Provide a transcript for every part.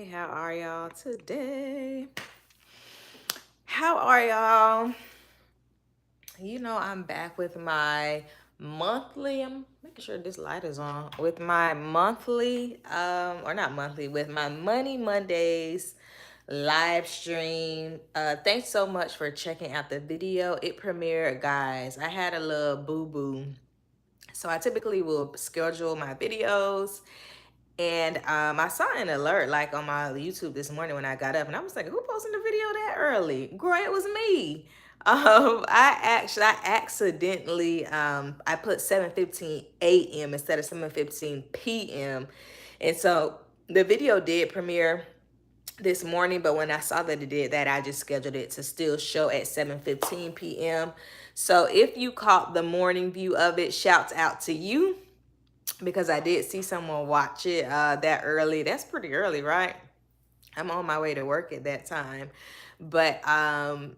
how are y'all today? How are y'all? I'm back with my monthly, I'm making sure this light is on, with my monthly, or not monthly, with my Money Mondays live stream. Thanks so much for checking out the video. It premiered, guys. I had a little boo-boo. So I typically will schedule my videos. And I saw an alert like on my YouTube this morning when I got up, and I was like, "Who posted the video that early?" Girl, it was me. I accidentally I put 7:15 a.m. instead of 7:15 p.m. And so the video did premiere this morning, but when I saw that it did that, I just scheduled it to still show at 7:15 p.m. So if you caught the morning view of it, shouts out to you, because I did see someone watch it that early. That's pretty early, right? I'm on my way to work at that time. But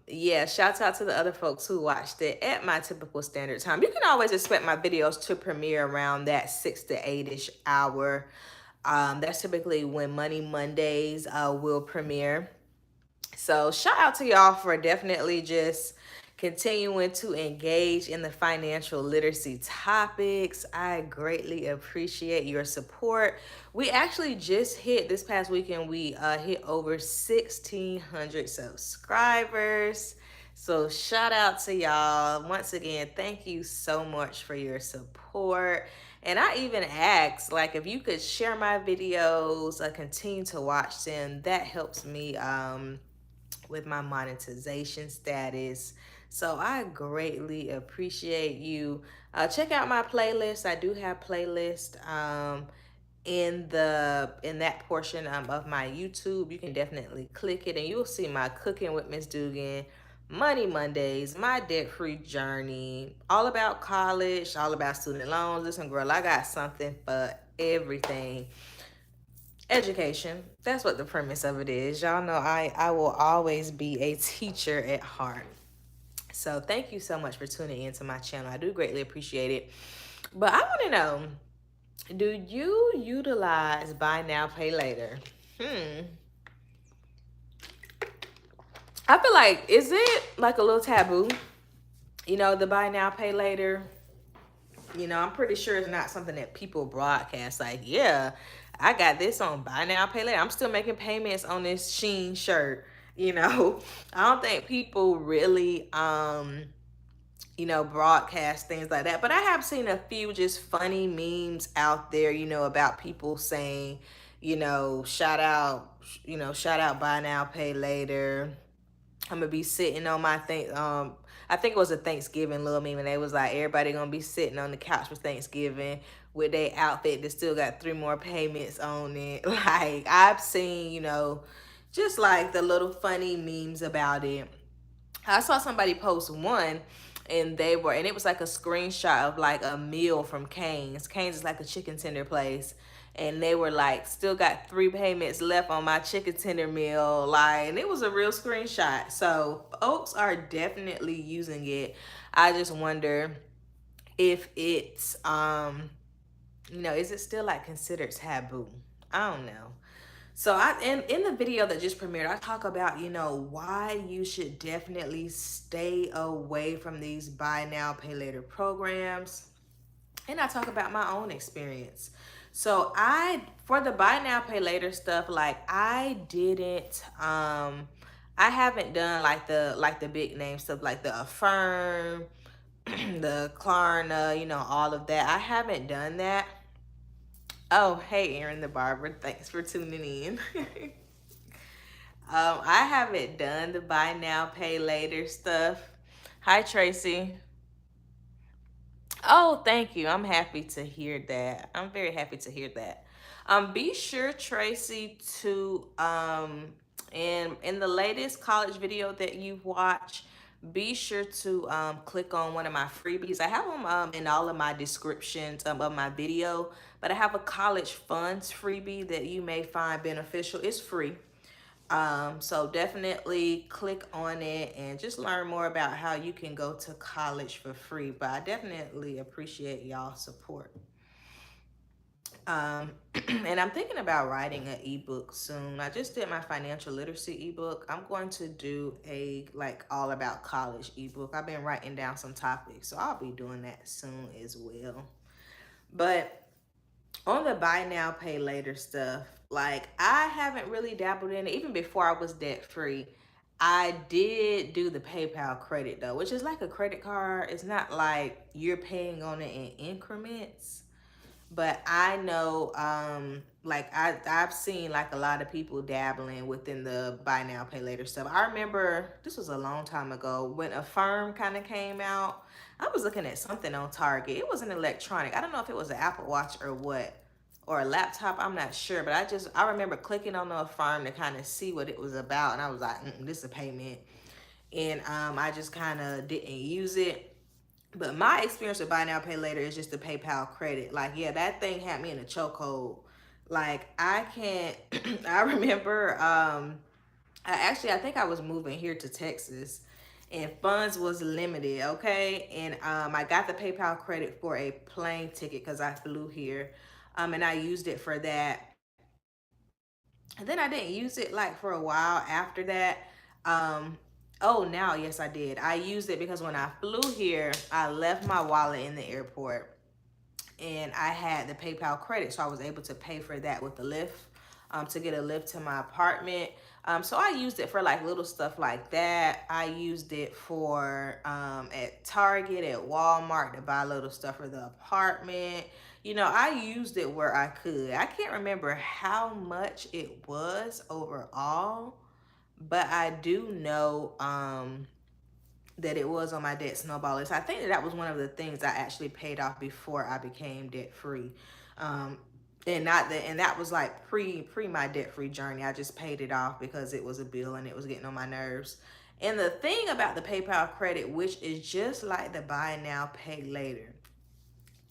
yeah, shouts out to the other folks who watched it at my typical standard time. You can always expect my videos to premiere around that 6 to 8-ish hour. That's typically when Money Mondays will premiere. So shout out to y'all for definitely just continuing to engage in the financial literacy topics. I greatly appreciate your support. We actually just hit this past weekend, we hit over 1,600 subscribers. So shout out to y'all. Once again, thank you so much for your support. And I even asked, like, if you could share my videos, continue to watch them. That helps me with my monetization status. So I greatly appreciate you. Check out my playlist. I do have playlist in that portion of my YouTube. You can definitely click it and you'll see my Cooking with Miss Duggan, Money Mondays, my debt-free journey, all about college, all about student loans. Listen, girl, I got something for everything. Education. That's what the premise of it is. Y'all know I will always be a teacher at heart. So thank you so much for tuning into my channel. I do greatly appreciate it. But I want to know, do you utilize buy now, pay later? I feel like, is it like a little taboo? The buy now, pay later. I'm pretty sure it's not something that people broadcast. Like, yeah, I got this on buy now, pay later. I'm still making payments on this Sheen shirt. I don't think people really, broadcast things like that. But I have seen a few just funny memes out there, about people saying, shout out buy now, pay later. I'm gonna be sitting on my thing. I think it was a Thanksgiving little meme, and they was like, everybody gonna be sitting on the couch for Thanksgiving with their outfit that still got 3 more payments on it. Like, I've seen, just like the little funny memes about it. I saw somebody post one, and it was like a screenshot of like a meal from Cane's. Cane's is like a chicken tender place. And they were like, still got 3 payments left on my chicken tender meal. Like, and it was a real screenshot. So folks are definitely using it. I just wonder if it's, is it still like considered taboo? I don't know. So in the video that just premiered, I talk about, why you should definitely stay away from these buy now, pay later programs. And I talk about my own experience. So for the buy now, pay later stuff, like I haven't done like the big name stuff, like the Affirm, the Klarna, all of that. I haven't done that. Oh, hey, Erin the barber. Thanks for tuning in. I haven't done the buy now, pay later stuff. Hi, Tracy. Oh, thank you. I'm happy to hear that. I'm very happy to hear that. Be sure, Tracy, to in the latest college video that you've watched, be sure to click on one of my freebies. I have them in all of my descriptions of my video, but I have a college funds freebie that you may find beneficial. It's free. So definitely click on it and just learn more about how you can go to college for free. But I definitely appreciate y'all's support. Um, and I'm thinking about writing an ebook soon. I just did my financial literacy ebook. I'm going to do a like all about college ebook. I've been writing down some topics, so I'll be doing that soon as well. But on the buy now, pay later stuff, like I haven't really dabbled in it. Even before I was debt free, I did do the PayPal credit though, which is like a credit card. It's not like you're paying on it in increments. But I know, like I've seen like a lot of people dabbling within the buy now pay later stuff. I remember this was a long time ago when a firm kind of came out. I was looking at something on Target. It was an electronic. I don't know if it was an Apple Watch or what, or a laptop. I'm not sure, but I remember clicking on the firm to kind of see what it was about, and I was like, this is a payment, and I just kind of didn't use it. But my experience with buy now, pay later is just the PayPal credit. Like, yeah, that thing had me in a chokehold. Like, I can't. I remember. I think I was moving here to Texas, and funds was limited. Okay, and I got the PayPal credit for a plane ticket because I flew here, and I used it for that. And then I didn't use it like for a while after that. Um, oh, now, yes, I did. I used it because when I flew here, I left my wallet in the airport and I had the PayPal credit. So I was able to pay for that with the Lyft, to get a lift to my apartment. So I used it for like little stuff like that. I used it for at Target, at Walmart to buy little stuff for the apartment. You know, I used it where I could. I can't remember how much it was overall, but I do know that it was on my debt snowball list. I think that that was one of the things I actually paid off before I became debt free. Um, and not that, and that was like pre my debt free journey. I just paid it off because it was a bill and it was getting on my nerves. And the thing about the PayPal credit, which is just like the buy now, pay later,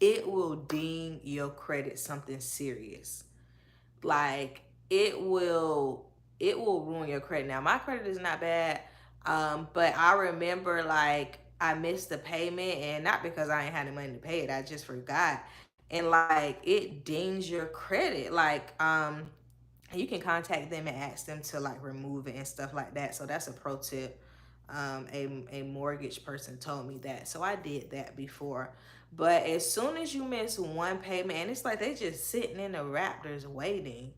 it will ding your credit something serious. Like it will ruin your credit. Now my credit is not bad, but I remember like I missed the payment, and not because I ain't had the money to pay it, I just forgot. And like it dings your credit. Like you can contact them and ask them to like remove it and stuff like that. So that's a pro tip. A mortgage person told me that, so I did that before. But as soon as you miss one payment, and it's like they just sitting in the Raptors waiting,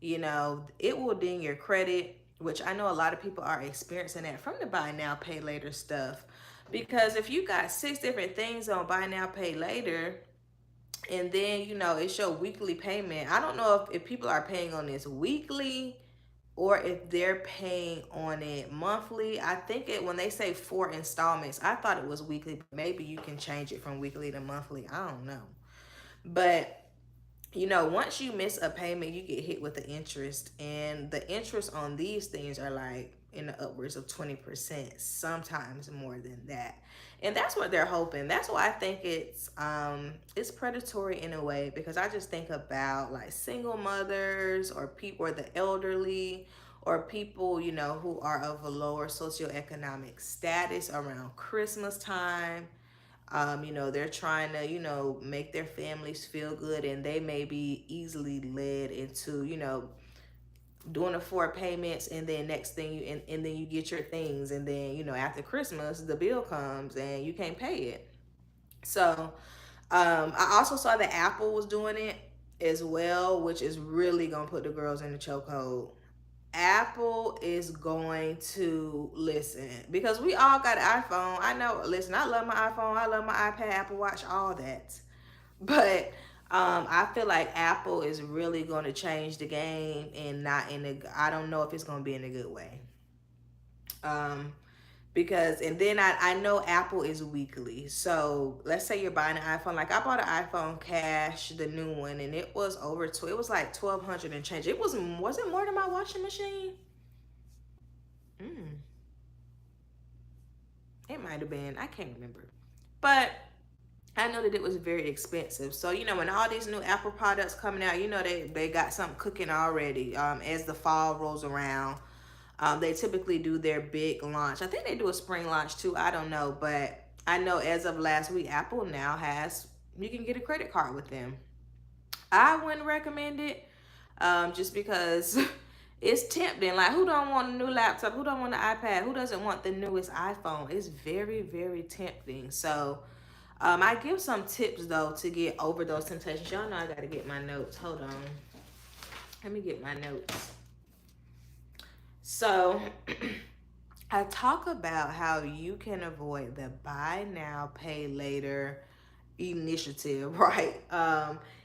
you know, it will ding your credit, which I know a lot of people are experiencing that from the buy now, pay later stuff. Because if you got six different things on buy now, pay later, and then you know it's your weekly payment. I don't know if people are paying on this weekly or if they're paying on it monthly. I think it when they say 4 installments, I thought it was weekly, but maybe you can change it from weekly to monthly. I don't know. But you know, once you miss a payment, you get hit with the interest, and the interest on these things are like in the upwards of 20%, sometimes more than that. And that's what they're hoping. That's why I think it's predatory in a way, because I just think about like single mothers or people or the elderly or people, you know, who are of a lower socioeconomic status around Christmas time. You know, they're trying to, you know, make their families feel good, and they may be easily led into, you know, doing the 4 payments, and then next thing and then you get your things, and then, you know, after Christmas the bill comes and you can't pay it. So I also saw that Apple was doing it as well, which is really gonna put the girls in the chokehold. Apple is going to listen, because we all got an iPhone. I know, listen, I love my iPhone, I love my iPad, Apple Watch, all that. But I feel like Apple is really going to change the game, and not in a, I don't know if it's going to be in a good way. Um, because and then I know Apple is weekly. So let's say you're buying an iPhone. Like I bought an iPhone cash, the new one, and it was over to, it was like 1,200 and change. Was it more than my washing machine? Mm, it might have been. I can't remember. But I know that it was very expensive. So, you know, when all these new Apple products coming out, you know, they got something cooking already. As the fall rolls around, they typically do their big launch. I think they do a spring launch too. I don't know. But I know as of last week, Apple now has, you can get a credit card with them. I wouldn't recommend it, just because it's tempting. Like, who don't want a new laptop? Who don't want an iPad? Who doesn't want the newest iPhone? It's very, very tempting. So, I give some tips though to get over those temptations. Y'all know I gotta get my notes. Hold on. Let me get my notes. So, I talk about how you can avoid the buy now, pay later initiative, right?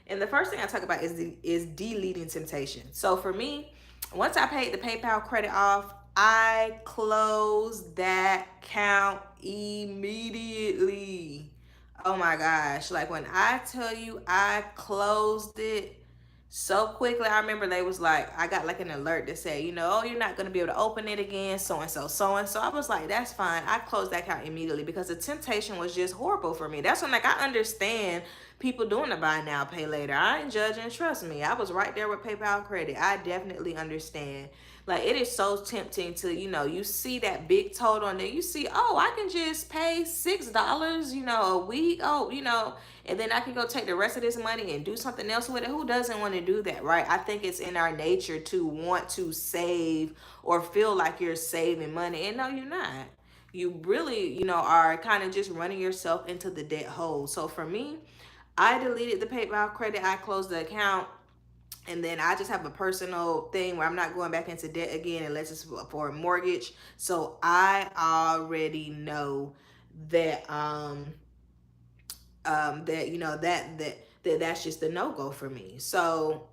And the first thing I talk about is deleting temptation. So for me, once I paid the PayPal credit off, I closed that account immediately. Oh my gosh. Like when I tell you I closed it so quickly, I remember they was like, I got like an alert that said, oh, you're not going to be able to open it again, so and so, so and so. I was like, that's fine. I closed that account immediately because the temptation was just horrible for me. That's when, like, I understand people doing the buy now, pay later. I ain't judging. Trust me. I was right there with PayPal credit. I definitely understand. Like, it is so tempting to, you see that big total and then you see, oh, I can just pay $6, a week. Oh, and then I can go take the rest of this money and do something else with it. Who doesn't want to do that, right? I think it's in our nature to want to save or feel like you're saving money. And no, you're not. You really, are kind of just running yourself into the debt hole. So for me, I deleted the PayPal credit. I closed the account. And then I just have a personal thing where I'm not going back into debt again unless it's for a mortgage. So I already know that that's just a no-go for me. So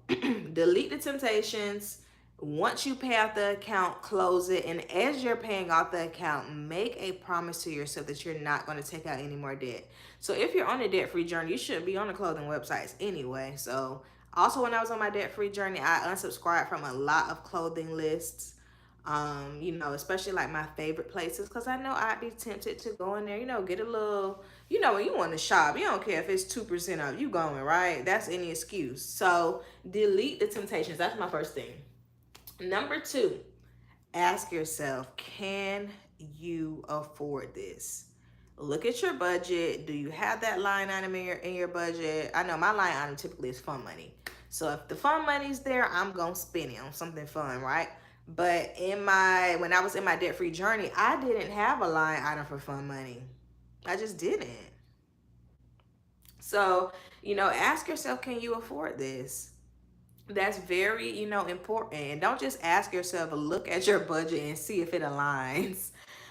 delete the temptations. Once you pay out the account, close it. And as you're paying off the account, make a promise to yourself that you're not going to take out any more debt. So if you're on a debt-free journey, you shouldn't be on the clothing websites anyway. So also, when I was on my debt-free journey, I unsubscribed from a lot of clothing lists. Especially like my favorite places, because I know I'd be tempted to go in there, get a little, when you want to shop, you don't care if it's 2% off, you going, right? That's any excuse. So delete the temptations. That's my first thing. Number two, ask yourself, can you afford this? Look at your budget. Do you have that line item in your budget? I know my line item typically is fun money. So if the fun money's there, I'm gonna spend it on something fun, right? But when I was in my debt-free journey, I didn't have a line item for fun money. I just didn't. So, ask yourself, can you afford this? That's very, important. And don't just ask yourself, look at your budget and see if it aligns.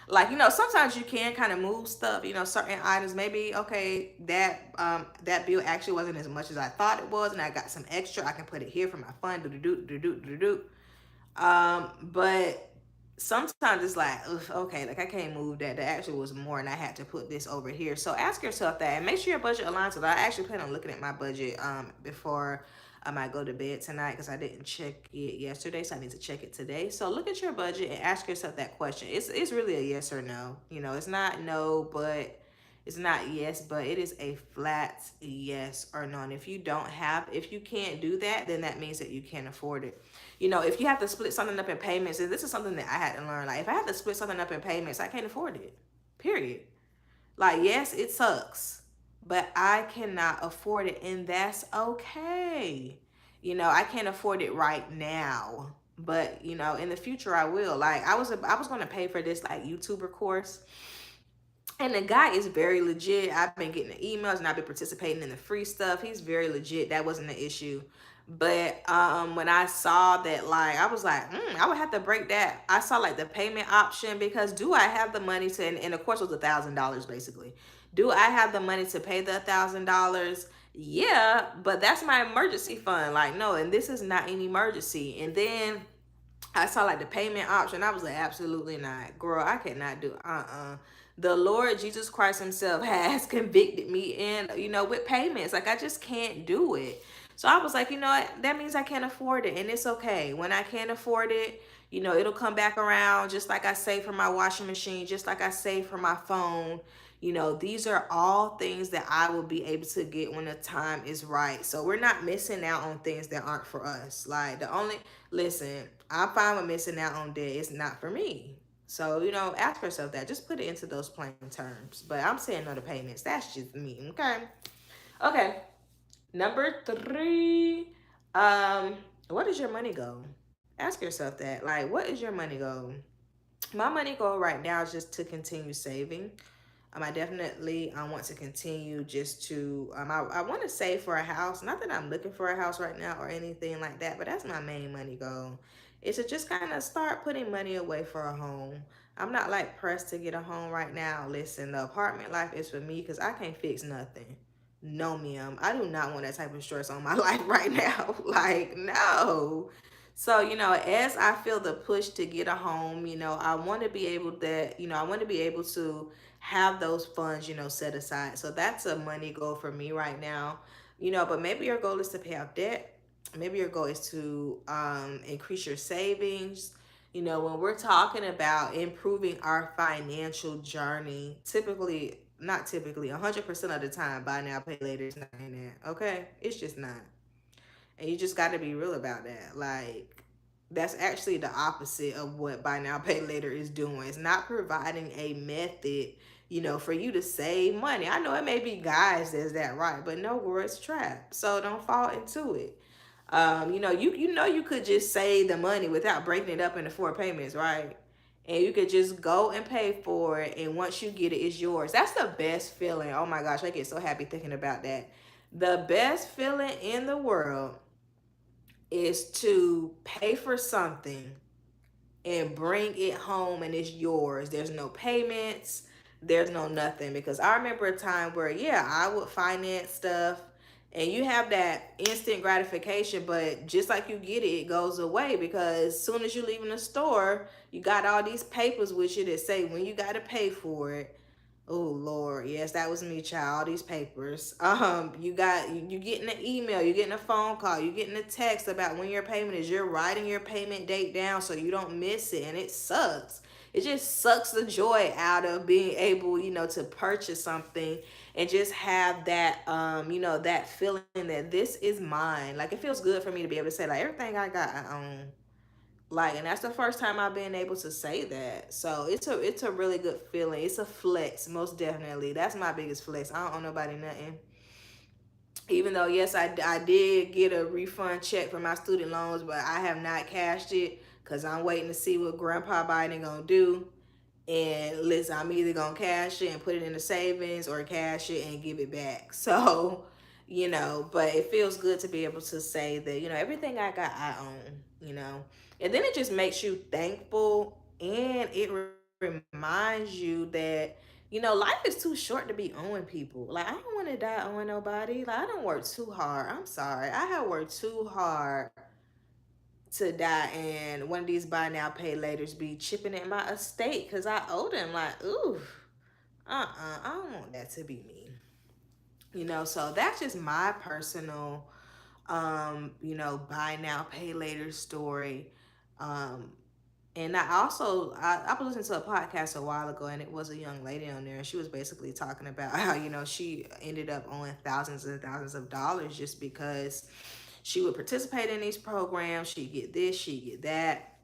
Like, sometimes you can kind of move stuff, certain items. Maybe, okay, that bill actually wasn't as much as I thought it was, and I got some extra. I can put it here for my fund. But sometimes it's like, okay, like I can't move that. That actually was more, and I had to put this over here. So ask yourself that, and make sure your budget aligns with that. I actually plan on looking at my budget before I might go to bed tonight because I didn't check it yesterday, so I need to check it today. So look at your budget and ask yourself that question. It's really a yes or no. It's not no, but it's not yes, but it is a flat yes or no. And if you can't do that, then that means that you can't afford it. If you have to split something up in payments, and this is something that I had to learn. Like, if I have to split something up in payments, I can't afford it. Period. Like, yes, it sucks, but I cannot afford it, and that's okay. I can't afford it right now, but in the future I will. Like, I was going to pay for this like YouTuber course. And the guy is very legit. I've been getting the emails and I've been participating in the free stuff. He's very legit. That wasn't the issue. But when I saw that, like, I was like, I would have to break that. I saw like the payment option, because do I have the money to, and of course it was $1,000 basically. Do I have the money to pay the $1,000? Yeah, but that's my emergency fund. Like, no, and this is not an emergency. And then I saw like the payment option. I was like, absolutely not. Girl, I cannot do the Lord Jesus Christ himself has convicted me with payments. Like, I just can't do it. So I was like, what? That means I can't afford it. And it's okay. When I can't afford it, it'll come back around, just like I save for my washing machine, just like I save for my phone. These are all things that I will be able to get when the time is right. So we're not missing out on things that aren't for us. Like, listen, I'm fine with missing out on debt. It's not for me. So, ask yourself that. Just put it into those plain terms. But I'm saying no to payments. That's just me, okay? Okay. Number three, um, what is your money goal? Ask yourself that. Like, what is your money goal? My money goal right now is just to continue saving. I definitely want to continue just to I want to save for a house. Not that I'm looking for a house right now or anything like that, but that's my main money goal. Is to just kind of start putting money away for a home. I'm not like pressed to get a home right now. Listen, the apartment life is for me because I can't fix nothing. No, ma'am. I do not want that type of stress on my life right now. Like, no. So, as I feel the push to get a home, I want to be able that, I want to be able to have those funds, set aside. So that's a money goal for me right now. But maybe your goal is to pay off debt. Maybe your goal is to increase your savings. When we're talking about improving our financial journey, not typically, 100% of the time, buy now, pay later is not in that. Okay? It's just not. And you just got to be real about that. Like, that's actually the opposite of what buy now, pay later is doing. It's not providing a method, for you to save money. I know it may be guys that's that right, but no, girl, it's a trap. So don't fall into it. You could just save the money without breaking it up into four payments, right? And you could just go and pay for it, and once you get it, it's yours. That's the best feeling. Oh my gosh, I get so happy thinking about that. The best feeling in the world is to pay for something and bring it home and it's yours. There's no payments, there's no nothing. Because I remember a time where, yeah, I would finance stuff and you have that instant gratification, but just like you get it, it goes away because as soon as you leave in the store, you got all these papers with you that say when you got to pay for it. Oh Lord, yes, that was me, child. All these papers. You getting an email, you getting a phone call, you getting a text about when your payment is. You're writing your payment date down so you don't miss it, and it sucks. It just sucks the joy out of being able, to purchase something and just have that, that feeling that this is mine. Like it feels good for me to be able to say, like everything I got, I own. Like, and that's the first time I've been able to say that. So it's a really good feeling. It's a flex, most definitely. That's my biggest flex. I don't owe nobody nothing. Even though, yes, I did get a refund check for my student loans, but I have not cashed it because I'm waiting to see what Grandpa Biden gonna do. And listen, I'm either gonna cash it and put it in the savings or cash it and give it back. So, but it feels good to be able to say that, everything I got, I own. And then it just makes you thankful and it reminds you that, life is too short to be owing people. Like, I don't want to die owing nobody. Like, I don't work too hard. I'm sorry. I have worked too hard to die and one of these buy now pay laters be chipping at my estate because I owe them. Like, ooh, I don't want that to be me. So that's just my personal buy now pay later story. um and I was listening to a podcast a while ago, and it was a young lady on there, and she was basically talking about how she ended up owing thousands and thousands of dollars just because she would participate in these programs. She get this, she get that,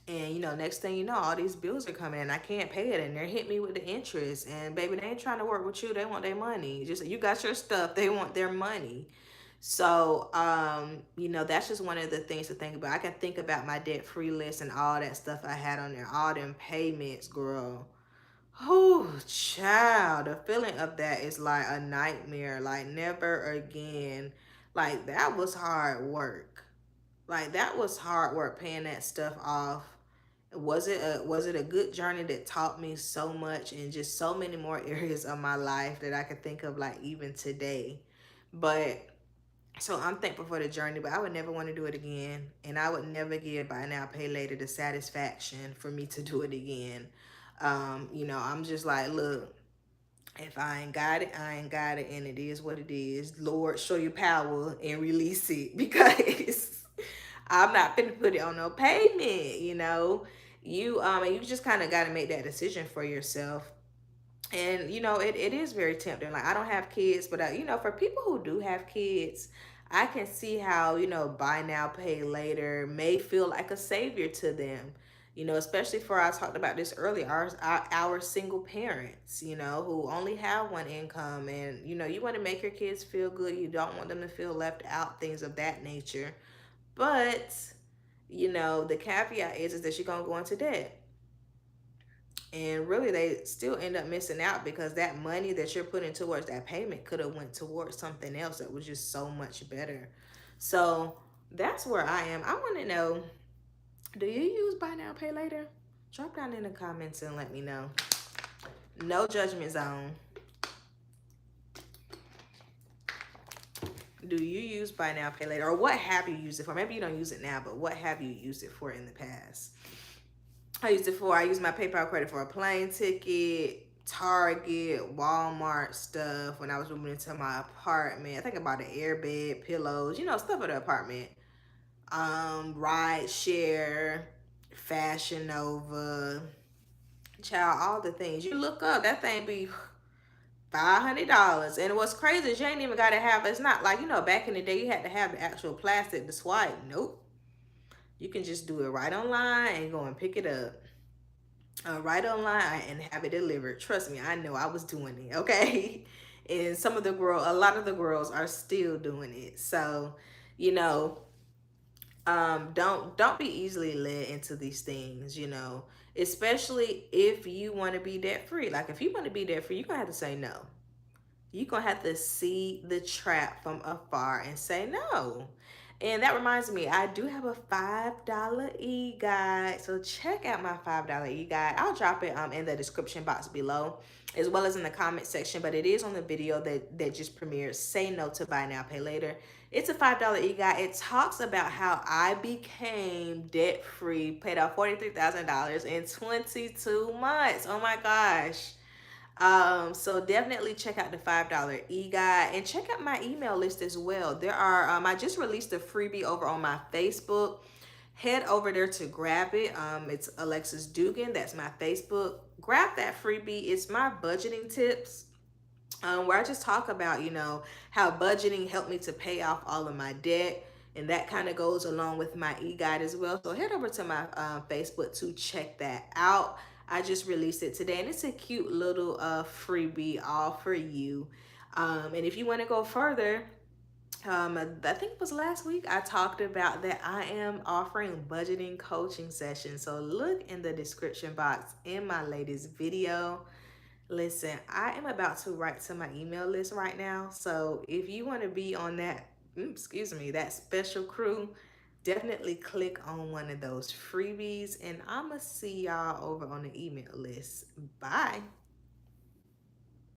and next thing you know, all these bills are coming, and I can't pay it, and they're hitting me with the interest. And baby, they ain't trying to work with you. They want their money. Just you got your stuff, they want their money. So, that's just one of the things to think about. I can think about my debt free list and all that stuff I had on there, all them payments, girl. Oh, child, the feeling of that is like a nightmare. Like never again. Like that was hard work. Like that was hard work paying that stuff off. Was it a good journey that taught me so much in just so many more areas of my life that I could think of, like even today. But so I'm thankful for the journey, but I would never want to do it again. And I would never give buy now, pay later the satisfaction for me to do it again. I'm just like, look, if I ain't got it, I ain't got it, and it is what it is. Lord, show your power and release it because I'm not finna put it on no payment. And you just kind of got to make that decision for yourself. And it is very tempting. Like I don't have kids, but for people who do have kids, I can see how buy now pay later may feel like a savior to them. You know, especially for, I talked about this earlier, our single parents, you know, who only have one income, and you know, you want to make your kids feel good. You don't want them to feel left out, things of that nature. But you know, the caveat is that you're gonna go into debt, and really they still end up missing out because that money that you're putting towards that payment could have went towards something else that was just so much better. So that's where I am. I want to know, do you use buy now pay later? Drop down in the comments and let me know. No judgment zone. Do you use buy now pay later, or what have you used it for? Maybe you don't use it now, but what have you used it for in the past? I used my PayPal credit for a plane ticket, Target, Walmart stuff when I was moving into my apartment. I think about the airbed, pillows, you know, stuff for the apartment. Ride share, Fashion Nova, child, all the things. You look up, that thing be $500. And what's crazy is you ain't even gotta have, it's not like, you know, back in the day you had to have the actual plastic to swipe. Nope. You can just do it right online and go and pick it up right online and have it delivered. Trust me, I know I was doing it, okay? And a lot of the girls are still doing it. So, you know, don't be easily led into these things, you know, especially if you want to be debt free. Like if you want to be debt free, you're gonna have to say no. You're gonna have to see the trap from afar and say no. And that reminds me, I do have a $5 e-guide. So check out my $5 e-guide. I'll drop it in the description box below, as well as in the comment section. But it is on the video that just premiered. Say no to buy now, pay later. It's a $5 e-guide. It talks about how I became debt free, paid off $43,000 in 22 months. Oh my gosh. So definitely check out the $5 e-guide and check out my email list as well. There are, I just released a freebie over on my Facebook. Head over there to grab it. It's Alexis Duggan. That's my Facebook. Grab that freebie. It's my budgeting tips. Where I just talk about, you know, how budgeting helped me to pay off all of my debt. And that kind of goes along with my e-guide as well. So head over to my Facebook to check that out. I just released it today, and it's a cute little freebie all for you. And if you want to go further, I think it was last week I talked about that I am offering budgeting coaching sessions. So look in the description box in my latest video. Listen, I am about to write to my email list right now. So if you want to be on that, that special crew, definitely click on one of those freebies. And I'm going to see y'all over on the email list. Bye.